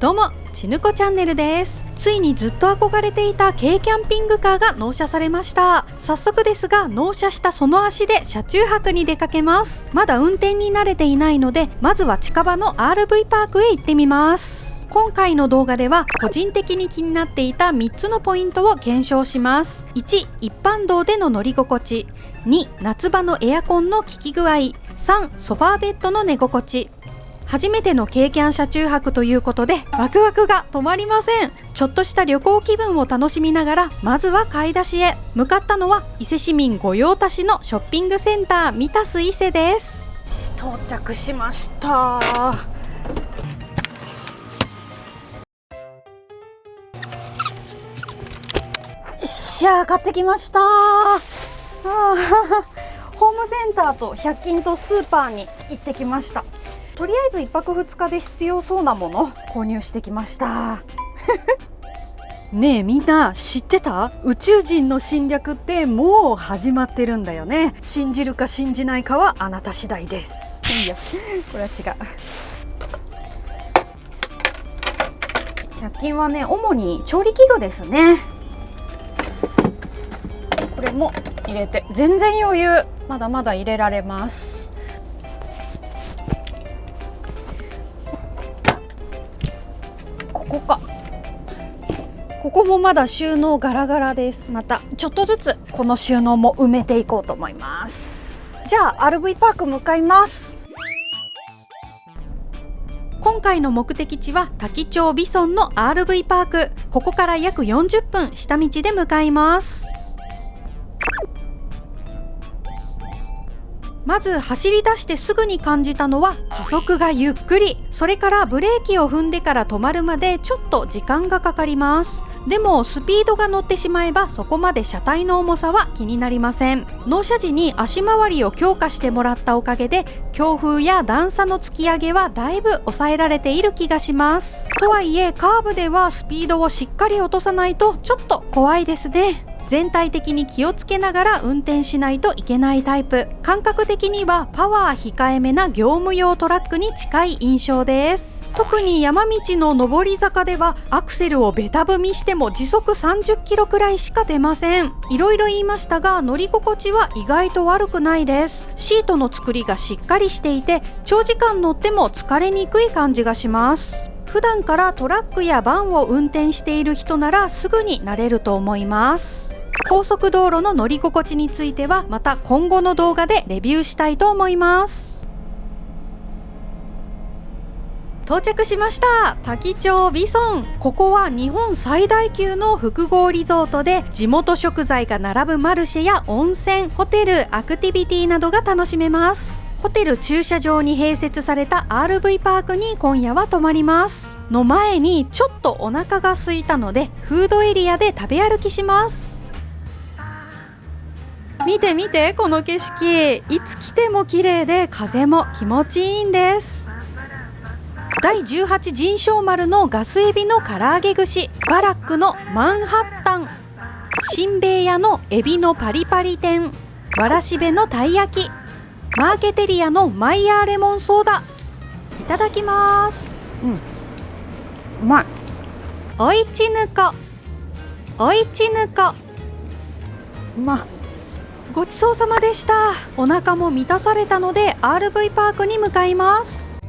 どうも、ちぬこチャンネルです。ついにずっと憧れていた軽キャンピングカーが納車されました。早速ですが、納車したその足で車中泊に出かけます。まだ運転に慣れていないので、まずは近場の RV パークへ行ってみます。今回の動画では個人的に気になっていた3つのポイントを検証します。1、一般道での乗り心地。2、夏場のエアコンの効き具合。3、ソファーベッドの寝心地。初めての軽キャン車中泊ということでワクワクが止まりません。ちょっとした旅行気分を楽しみながら、まずは買い出しへ向かったのは伊勢市民御用達のショッピングセンターミタス伊勢です。到着しました。よっしゃー、買ってきました。ホームセンターと100均とスーパーに行ってきました。とりあえず1泊2日で必要そうなもの購入してきましたねえみんな知ってた？宇宙人の侵略ってもう始まってるんだよね。信じるか信じないかはあなた次第です。いいよ、これは違う。100均はね、主に調理器具ですね。これも入れて全然余裕。まだまだ入れられます。ここもまだ収納ガラガラです。またちょっとずつこの収納も埋めていこうと思います。じゃあ RV パーク向かいます。今回の目的地は多気町美村の RV パーク。ここから約40分下道で向かいます。まず走り出してすぐに感じたのは加速がゆっくり。それからブレーキを踏んでから止まるまでちょっと時間がかかります。でもスピードが乗ってしまえばそこまで車体の重さは気になりません。納車時に足回りを強化してもらったおかげで強風や段差の突き上げはだいぶ抑えられている気がします。とはいえカーブではスピードをしっかり落とさないとちょっと怖いですね。全体的に気をつけながら運転しないといけないタイプ。感覚的にはパワー控えめな業務用トラックに近い印象です。特に山道の上り坂ではアクセルをベタ踏みしても時速30キロくらいしか出ません。いろいろ言いましたが乗り心地は意外と悪くないです。シートの作りがしっかりしていて長時間乗っても疲れにくい感じがします。普段からトラックやバンを運転している人ならすぐに慣れると思います。高速道路の乗り心地についてはまた今後の動画でレビューしたいと思います。到着しました。多気町美村。ここは日本最大級の複合リゾートで地元食材が並ぶマルシェや温泉、ホテル、アクティビティなどが楽しめます。ホテル駐車場に併設された RV パークに今夜は泊まりますの前にちょっとお腹が空いたのでフードエリアで食べ歩きします。見て見てこの景色。いつ来ても綺麗で風も気持ちいいんです。第18神正丸のガスエビの唐揚げ串、バラックのマンハッタン、しんべヱ屋のエビのパリパリ天、わらしべのたい焼き、マーケテリアのマイヤーレモンソーダ。いただきます。うまい。おいちぬこ、おいちぬこ。ごちそうさまでした。お腹も満たされたので RV パークに向かいます。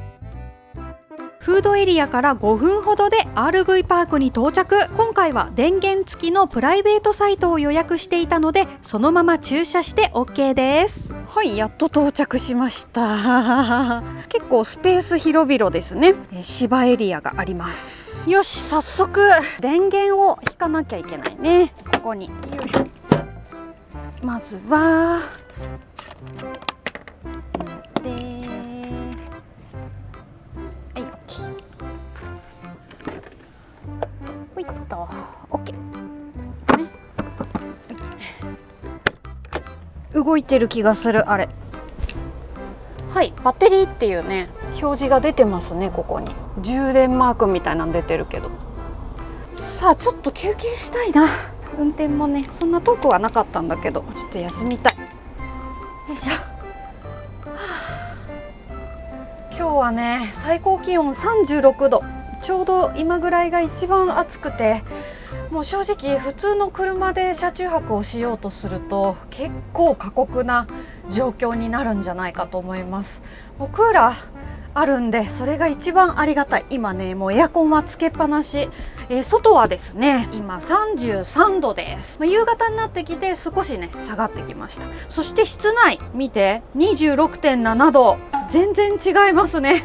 フードエリアから5分ほどで RV パークに到着。今回は電源付きのプライベートサイトを予約していたのでそのまま駐車して OK です。はい、やっと到着しました結構スペース広々ですね。芝エリアがあります。よし、早速電源を引かなきゃいけないね。ここによいしょ。まずはで、はい、OK。ほいっと OK、ね、動いてる気がする。あれ、はい、バッテリーっていうね表示が出てますね。ここに充電マークみたいなの出てるけど、さあちょっと休憩したいな。運転もねそんな遠くはなかったんだけどちょっと休みたい。よいしょ。今日はね最高気温36度、ちちょうど今ぐらいが一番暑くて、もう正直普通の車で車中泊をしようとすると結構過酷な状況になるんじゃないかと思います。もうクーラーあるんでそれが一番ありがたい。今ねもうエアコンはつけっぱなし、外はですね今33度です。夕方になってきて少しね下がってきました。そして室内見て 26.7 度、全然違いますね。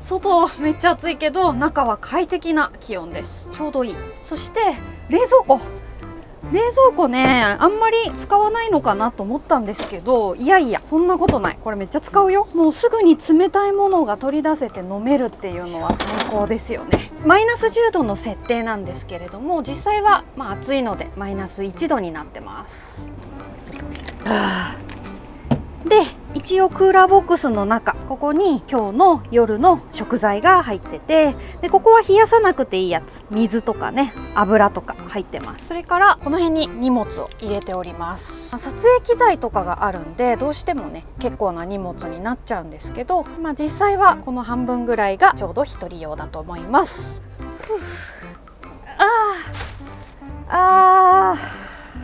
外めっちゃ暑いけど中は快適な気温です。ちょうどいい。そして冷蔵庫ねあんまり使わないのかなと思ったんですけど、いやいやそんなことない。これめっちゃ使うよ。もうすぐに冷たいものが取り出せて飲めるっていうのは最高ですよね。マイナス10度の設定なんですけれども、実際は暑いのでマイナス1度になってます。で一応クーラーボックスの中、ここに今日の夜の食材が入ってて、でここは冷やさなくていいやつ、水とかね油とか入ってます。それからこの辺に荷物を入れております。撮影機材とかがあるんでどうしてもね結構な荷物になっちゃうんですけど、実際はこの半分ぐらいがちょうど1人用だと思います。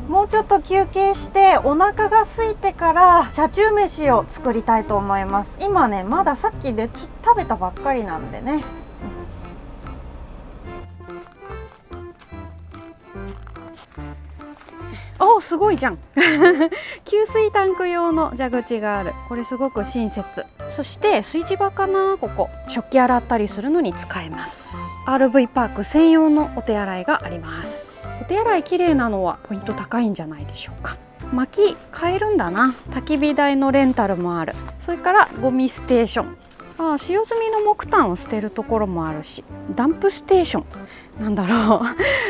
もうちょっと休憩してお腹が空いてから車中飯を作りたいと思います。今ねまださっきで食べたばっかりなんでね。おすごいじゃん。給水タンク用の蛇口がある。これすごく親切。そして炊事場かな、ここ食器洗ったりするのに使えます。 RV パーク専用のお手洗いがあります。お手洗い綺麗なのはポイント高いんじゃないでしょうか。薪買えるんだな。焚き火台のレンタルもある。それからゴミステーション、使用済みの木炭を捨てるところもあるし、ダンプステーションなんだろ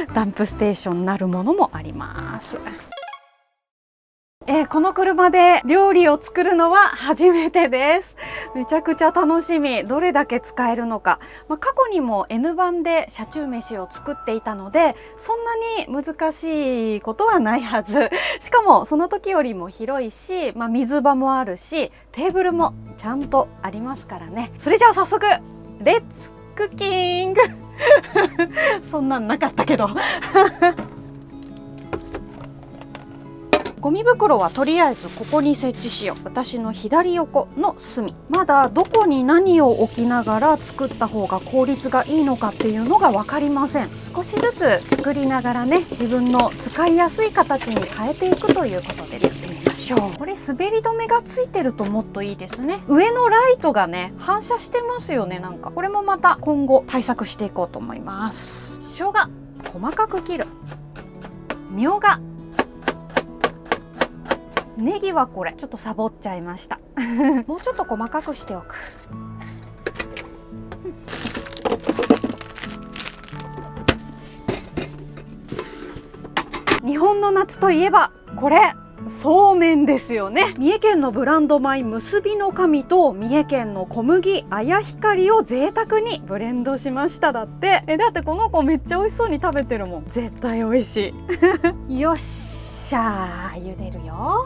うダンプステーションなるものもあります。この車で料理を作るのは初めてです。めちゃくちゃ楽しみ。どれだけ使えるのか。過去にも N 版で車中飯を作っていたのでそんなに難しいことはないはず。しかもその時よりも広いし、水場もあるしテーブルもちゃんとありますからね。それじゃあ早速レッツクッキングそんなんなかったけどゴミ袋はとりあえずここに設置しよう。私の左横の隅。まだどこに何を置きながら作った方が効率がいいのかっていうのが分かりません。少しずつ作りながらね自分の使いやすい形に変えていくということでやってみましょう。これ滑り止めがついてるともっといいですね。上のライトがね反射してますよね。なんかこれもまた今後対策していこうと思います。生姜細かく切る。みょうが、ネギはこれちょっとサボっちゃいましたもうちょっと細かくしておく。日本の夏といえばこれそうめんですよね。三重県のブランド米結びの神と三重県の小麦綾光を贅沢にブレンドしましただって。だってこの子めっちゃ美味しそうに食べてるもん。絶対美味しいよっしゃー、茹でるよ。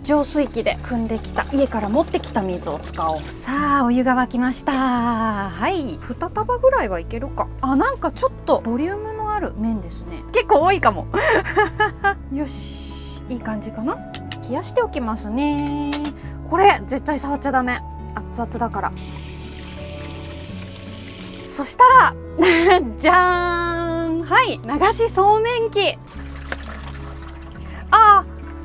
浄水器で汲んできた家から持ってきた水を使おう。さあお湯が沸きました。はい、2束ぐらいはいけるか。なんかちょっとボリュームのある麺ですね。結構多いかもよし、いい感じかな。冷やしておきますね。これ絶対触っちゃダメ、熱々だから。そしたらじゃーん、はい、流しそうめん器。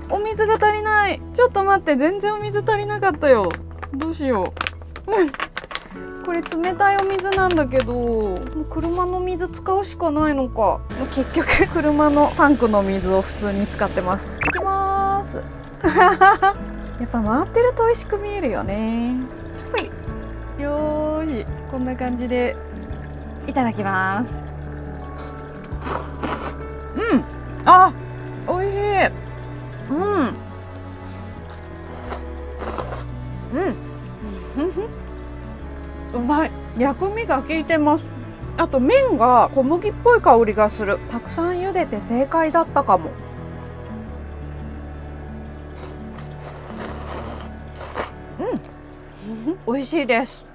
お水が足りない。ちょっと待って、全然お水足りなかったよ。どうしよう。これ冷たいお水なんだけど、車の水使うしかないのか。結局車のタンクの水を普通に使ってます。いきまーすやっぱ回ってると美味しく見えるよね。はい、よーし、こんな感じでいただきます。おいしい。うまい。薬味が効いてます。あと麺が小麦っぽい香りがする。たくさん茹でて正解だったかも。美味しいです。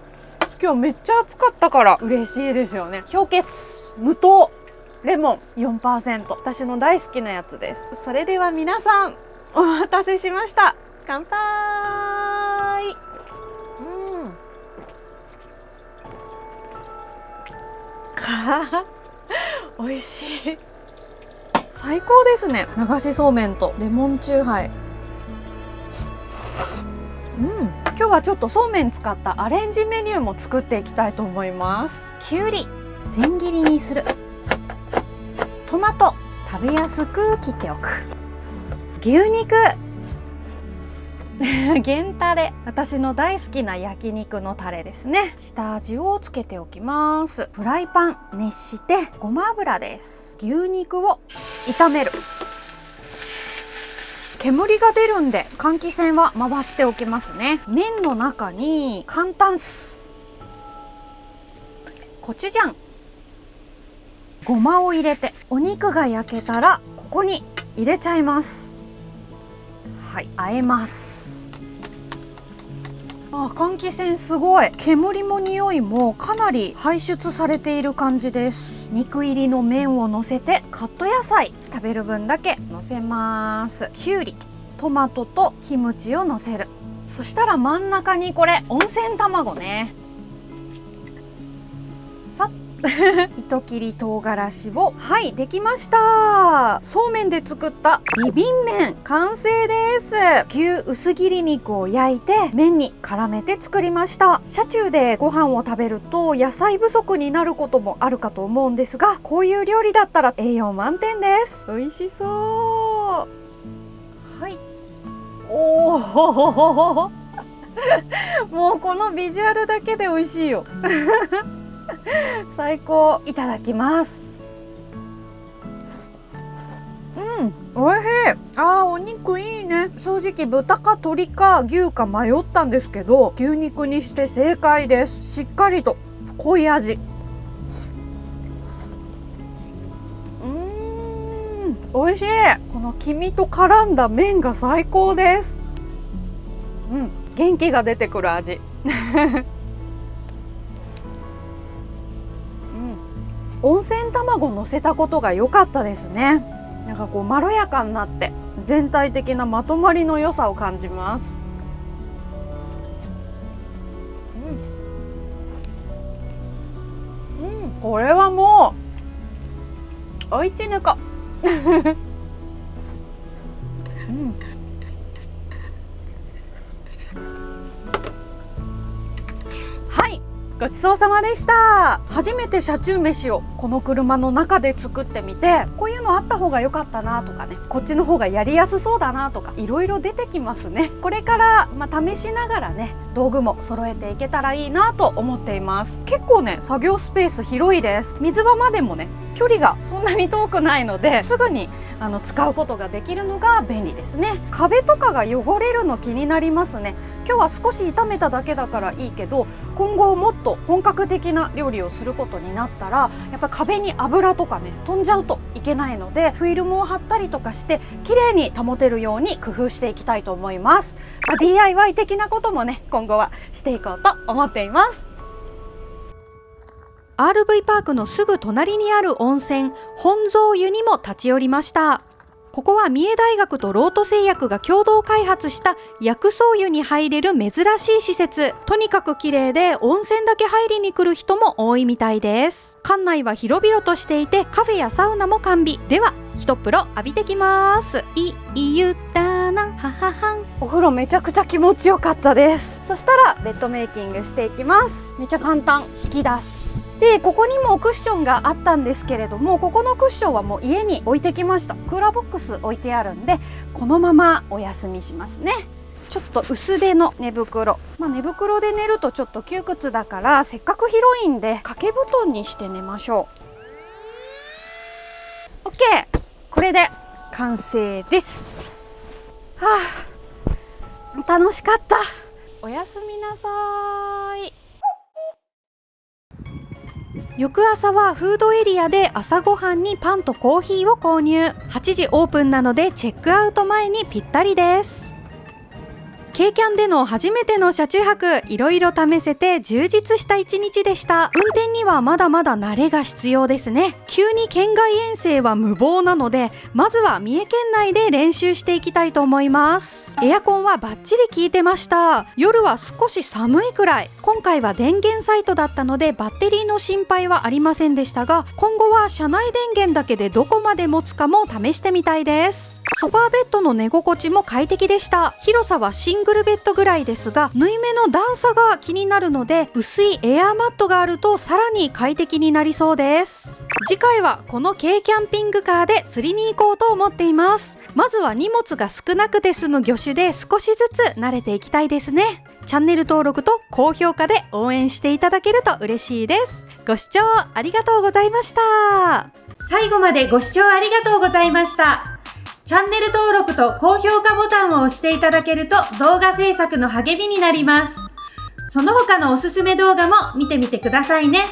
今日めっちゃ暑かったから嬉しいですよね。氷結無糖レモン 4%、 私の大好きなやつです。それでは皆さんお待たせしました。乾杯。美味しい。最高ですね。流しそうめんとレモンチューハイ。今日はちょっとそうめん使ったアレンジメニューも作っていきたいと思います。きゅうり千切りにする。トマト食べやすく切っておく。牛肉原タレ、私の大好きな焼肉のタレですね。下味をつけておきます。フライパン熱してごま油です。牛肉を炒める。煙が出るんで換気扇は回しておきますね。麺の中に簡単酢、コチュジャン、ごまを入れて、お肉が焼けたらここに入れちゃいます。はい、和えます。換気扇すごい。煙も匂いもかなり排出されている感じです。肉入りの麺をのせて、カット野菜食べる分だけのせます。きゅうり、トマトとキムチをのせる。そしたら真ん中にこれ温泉卵ね。さっ糸切り唐辛子を、はい、できました。そうめんで作ったビビン麺完成です。牛薄切り肉を焼いて麺に絡めて作りました。車中でご飯を食べると野菜不足になることもあるかと思うんですが、こういう料理だったら栄養満点です。美味しそう。はい、おおもうこのビジュアルだけで美味しいよ最高。いただきます。おいしい。お肉いいね。正直豚か鶏か牛か迷ったんですけど、牛肉にして正解です。しっかりと濃い味。美味しい。この黄身と絡んだ麺が最高です。元気が出てくる味温泉卵乗せたことが良かったですね。なんかこうまろやかになって全体的なまとまりの良さを感じます。これはもうおいちぬこごちそうさまでした。初めて車中飯をこの車の中で作ってみて、こういうのあった方が良かったなとかね、こっちの方がやりやすそうだなとか、いろいろ出てきますね。これから試しながらね、道具も揃えていけたらいいなと思っています。結構ね、作業スペース広いです。水場までもね、距離がそんなに遠くないので、すぐに使うことができるのが便利ですね。壁とかが汚れるの気になりますね。今日は少し炒めただけだからいいけど、今後もっと本格的な料理をすることになったら、やっぱり壁に油とかね飛んじゃうといけないので、フィルムを貼ったりとかして綺麗に保てるように工夫していきたいと思います。DIY 的なこともね、今後はしていこうと思っています。RV パークのすぐ隣にある温泉本草湯にも立ち寄りました。ここは三重大学とロート製薬が共同開発した薬草湯に入れる珍しい施設。とにかく綺麗で温泉だけ入りに来る人も多いみたいです。館内は広々としていてカフェやサウナも完備。では一風呂浴びてきます。いい湯だなはははん。お風呂めちゃくちゃ気持ちよかったです。そしたらベッドメイキングしていきます。めっちゃ簡単。引き出す。でここにもクッションがあったんですけれども、ここのクッションはもう家に置いてきました。クーラーボックス置いてあるんで、このままお休みしますね。ちょっと薄手の寝袋、寝袋で寝るとちょっと窮屈だから、せっかく広いんで掛け布団にして寝ましょう。 OK、 これで完成です。楽しかった。おやすみなさい。翌朝はフードエリアで朝ごはんにパンとコーヒーを購入。8時オープンなのでチェックアウト前にぴったりです。軽キャンでの初めての車中泊、いろいろ試せて充実した一日でした。運転にはまだまだ慣れが必要ですね。急に県外遠征は無謀なので、まずは三重県内で練習していきたいと思います。エアコンはバッチリ効いてました。夜は少し寒いくらい。今回は電源サイトだったのでバッテリーの心配はありませんでしたが、今後は車内電源だけでどこまで持つかも試してみたいです。ソファーベッドの寝心地も快適でした。広さはシングルベッドぐらいですが、縫い目の段差が気になるので、薄いエアーマットがあるとさらに快適になりそうです。次回はこの軽キャンピングカーで釣りに行こうと思っています。まずは荷物が少なくて済む魚種で少しずつ慣れていきたいですね。チャンネル登録と高評価で応援していただけると嬉しいです。ご視聴ありがとうございました。最後までご視聴ありがとうございました。チャンネル登録と高評価ボタンを押していただけると動画制作の励みになります。その他のおすすめ動画も見てみてくださいね。